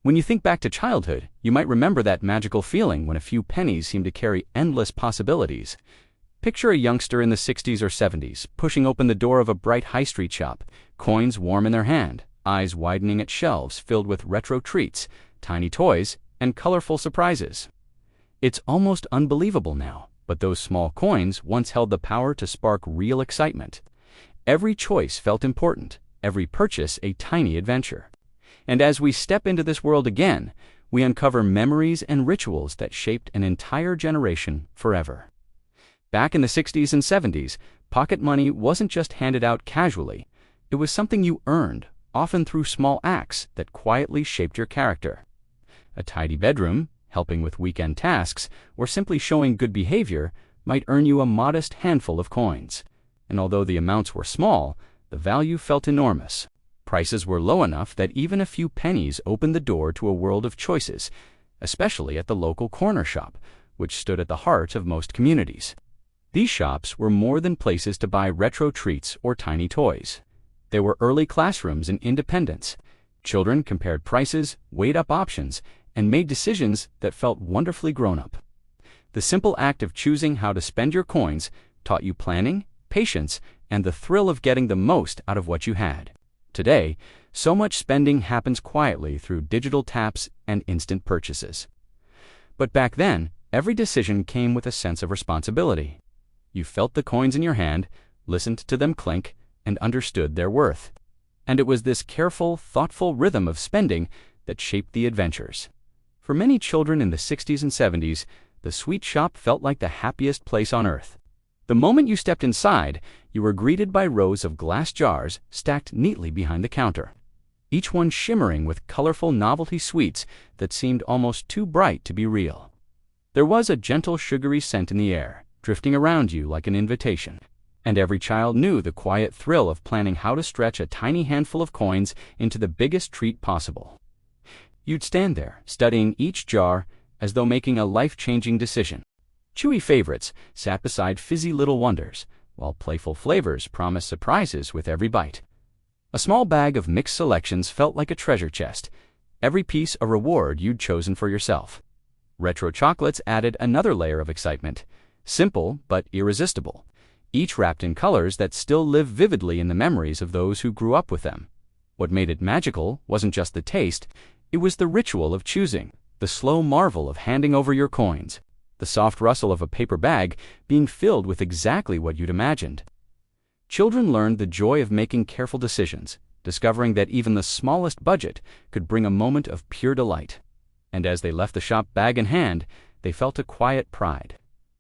When you think back to childhood, you might remember that magical feeling when a few pennies seem to carry endless possibilities. Picture a youngster in the 60s or 70s, pushing open the door of a bright high street shop, coins warm in their hand, eyes widening at shelves filled with retro treats, tiny toys, and colorful surprises. It's almost unbelievable now, but those small coins once held the power to spark real excitement. Every choice felt important, every purchase a tiny adventure. And as we step into this world again, we uncover memories and rituals that shaped an entire generation forever. Back in the 60s and 70s, pocket money wasn't just handed out casually. It was something you earned, often through small acts that quietly shaped your character. A tidy bedroom, helping with weekend tasks, or simply showing good behavior might earn you a modest handful of coins. And although the amounts were small, the value felt enormous. Prices were low enough that even a few pennies opened the door to a world of choices, especially at the local corner shop, which stood at the heart of most communities. These shops were more than places to buy retro treats or tiny toys. They were early classrooms in independence. Children compared prices, weighed up options, and made decisions that felt wonderfully grown-up. The simple act of choosing how to spend your coins taught you planning, patience, and the thrill of getting the most out of what you had. Today, so much spending happens quietly through digital taps and instant purchases. But back then, every decision came with a sense of responsibility. You felt the coins in your hand, listened to them clink, and understood their worth. And it was this careful, thoughtful rhythm of spending that shaped the adventures. For many children in the 60s and 70s, the sweet shop felt like the happiest place on earth. The moment you stepped inside, you were greeted by rows of glass jars stacked neatly behind the counter, each one shimmering with colorful novelty sweets that seemed almost too bright to be real. There was a gentle sugary scent in the air, drifting around you like an invitation. And every child knew the quiet thrill of planning how to stretch a tiny handful of coins into the biggest treat possible. You'd stand there, studying each jar as though making a life-changing decision. Chewy favorites sat beside fizzy little wonders, while playful flavors promised surprises with every bite. A small bag of mixed selections felt like a treasure chest, every piece a reward you'd chosen for yourself. Retro chocolates added another layer of excitement, simple but irresistible, each wrapped in colors that still live vividly in the memories of those who grew up with them. What made it magical wasn't just the taste, it was the ritual of choosing, the slow marvel of handing over your coins, the soft rustle of a paper bag being filled with exactly what you'd imagined. Children learned the joy of making careful decisions, discovering that even the smallest budget could bring a moment of pure delight. And as they left the shop bag in hand, they felt a quiet pride.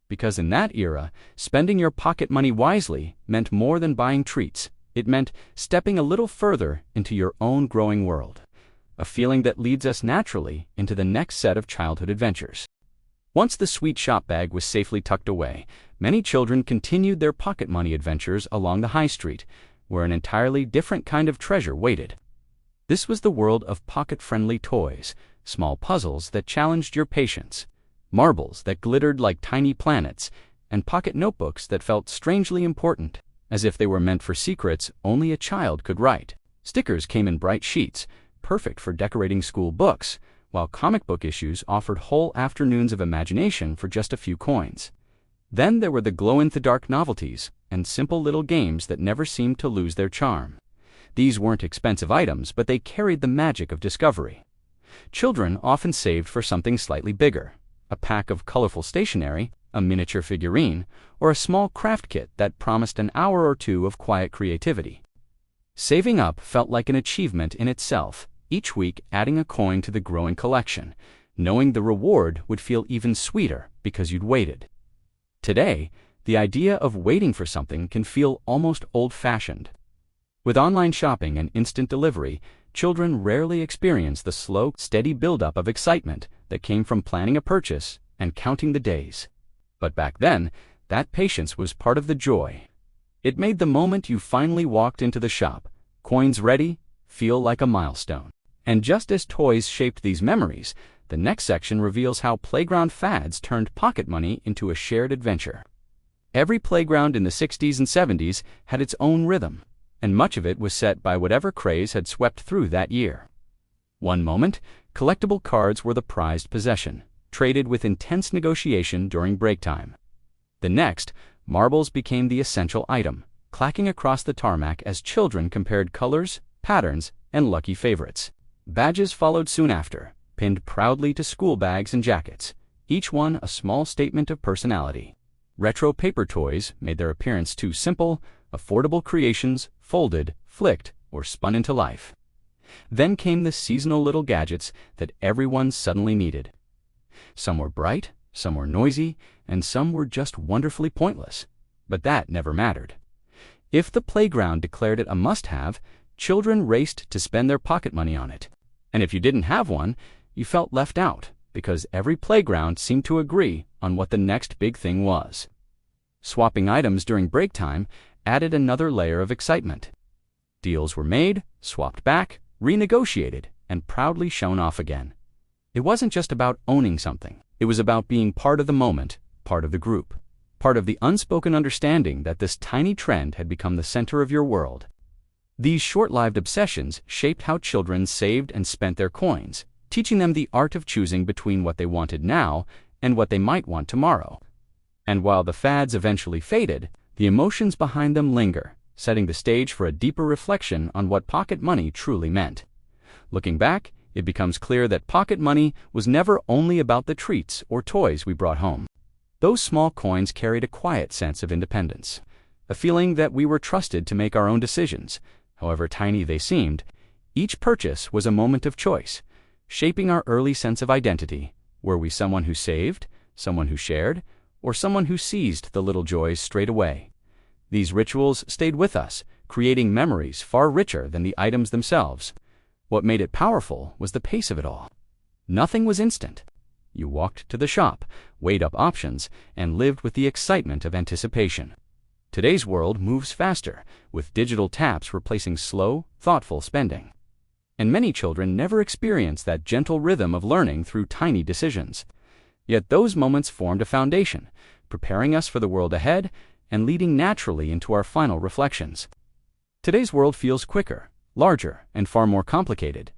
Because in that era, spending your pocket money wisely meant more than buying treats. It meant stepping a little further into your own growing world, a feeling that leads us naturally into the next set of childhood adventures. Once the sweet shop bag was safely tucked away, many children continued their pocket money adventures along the high street, where an entirely different kind of treasure waited. This was the world of pocket-friendly toys, small puzzles that challenged your patience, marbles that glittered like tiny planets, and pocket notebooks that felt strangely important, as if they were meant for secrets only a child could write. Stickers came in bright sheets, perfect for decorating school books, while comic book issues offered whole afternoons of imagination for just a few coins. Then there were the glow-in-the-dark novelties and simple little games that never seemed to lose their charm. These weren't expensive items, but they carried the magic of discovery. Children often saved for something slightly bigger, a pack of colorful stationery, a miniature figurine, or a small craft kit that promised an hour or two of quiet creativity. Saving up felt like an achievement in itself, each week adding a coin to the growing collection, knowing the reward would feel even sweeter because you'd waited. Today, the idea of waiting for something can feel almost old-fashioned. With online shopping and instant delivery, children rarely experience the slow, steady buildup of excitement that came from planning a purchase and counting the days. But back then, that patience was part of the joy. It made the moment you finally walked into the shop, coins ready, feel like a milestone. And just as toys shaped these memories, the next section reveals how playground fads turned pocket money into a shared adventure. Every playground in the 60s and 70s had its own rhythm, and much of it was set by whatever craze had swept through that year. One moment, collectible cards were the prized possession, traded with intense negotiation during break time. The next, marbles became the essential item, clacking across the tarmac as children compared colors, patterns, and lucky favorites. Badges followed soon after, pinned proudly to school bags and jackets, each one a small statement of personality. Retro paper toys made their appearance too simple, affordable creations folded, flicked, or spun into life. Then came the seasonal little gadgets that everyone suddenly needed. Some were bright, some were noisy, and some were just wonderfully pointless. But that never mattered. If the playground declared it a must-have, children raced to spend their pocket money on it. And if you didn't have one, you felt left out, because every playground seemed to agree on what the next big thing was. Swapping items during break time added another layer of excitement. Deals were made, swapped back, renegotiated, and proudly shown off again. It wasn't just about owning something. It was about being part of the moment, part of the group, part of the unspoken understanding that this tiny trend had become the center of your world. These short-lived obsessions shaped how children saved and spent their coins, teaching them the art of choosing between what they wanted now and what they might want tomorrow. And while the fads eventually faded, the emotions behind them linger, setting the stage for a deeper reflection on what pocket money truly meant. Looking back, it becomes clear that pocket money was never only about the treats or toys we brought home. Those small coins carried a quiet sense of independence, a feeling that we were trusted to make our own decisions, however tiny they seemed. Each purchase was a moment of choice, shaping our early sense of identity. Were we someone who saved, someone who shared, or someone who seized the little joys straight away? These rituals stayed with us, creating memories far richer than the items themselves. What made it powerful was the pace of it all. Nothing was instant. You walked to the shop, weighed up options, and lived with the excitement of anticipation. Today's world moves faster, with digital taps replacing slow, thoughtful spending. And many children never experience that gentle rhythm of learning through tiny decisions. Yet those moments formed a foundation, preparing us for the world ahead and leading naturally into our final reflections. Today's world feels quicker, larger, and far more complicated.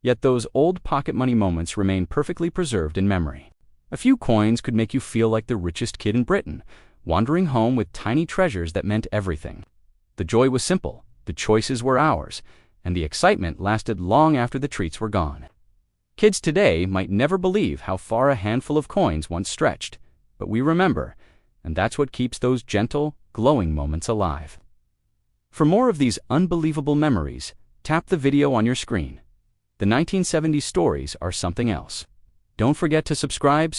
Yet those old pocket money moments remain perfectly preserved in memory. A few coins could make you feel like the richest kid in Britain, wandering home with tiny treasures that meant everything. The joy was simple, the choices were ours, and the excitement lasted long after the treats were gone. Kids today might never believe how far a handful of coins once stretched, but we remember, and that's what keeps those gentle, glowing moments alive. For more of these unbelievable memories, tap the video on your screen. The 1970s stories are something else. Don't forget to subscribe.